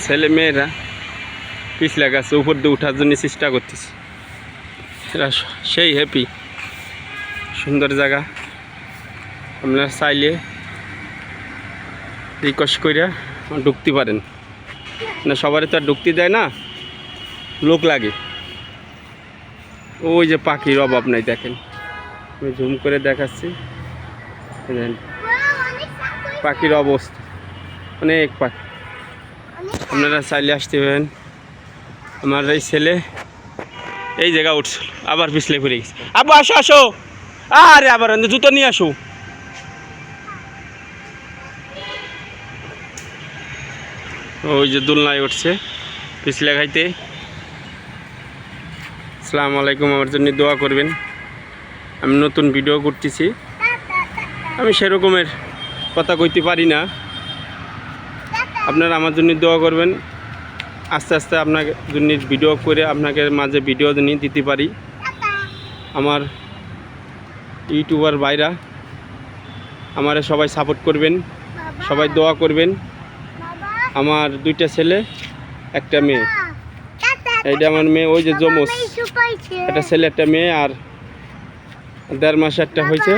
ছেলে মেয়েরা পিছলা গাছে উপর দিয়ে ওঠার জন্য চেষ্টা করতেছে। এরা সেই হ্যাপি, সুন্দর জায়গা। আপনারা চাইলে রিকোয়েস্ট করে ঢুকতে পারেন না, সবারই তো আর ঢুকতে দেয় না, লোক লাগে। ওই যে পাখির অভাব নাই, দেখেন আমি জুম করে দেখাচ্ছি, পাখির অবস্থা অনেক পাখি। আপনারা চাইলে আসতে পারেন। আমার এই ছেলে এই জায়গা উঠছিল, আবার পিছলে পড়ে গেছে। আব্বু আসো আসো, আরে আবার জুতো নিয়ে আসো। ওই যে দোলনায় উঠছে পিছলে খাইতে। আসসালামু আলাইকুম, আমার জন্য দোয়া করবেন। আমি নতুন ভিডিও করতেছি, আমি সেরকমের কথা কইতে পারি না, আপনারা আমার জন্য দোয়া করবেন। আস্তে আস্তে আপনার জন্য ভিডিও করে আপনাকে মাঝে ভিডিও নিয়ে দিতে পারি। আমার ইউটিউবার ভাইরা আমারে সবাই সাপোর্ট করবেন, সবাই দোয়া করবেন। আমার দুইটা ছেলে একটা মেয়ে, এইটা আমার মেয়ে, ওই যে জমজ একটা ছেলে একটা মেয়ে, আর 1.5 মাস একটা হয়েছে।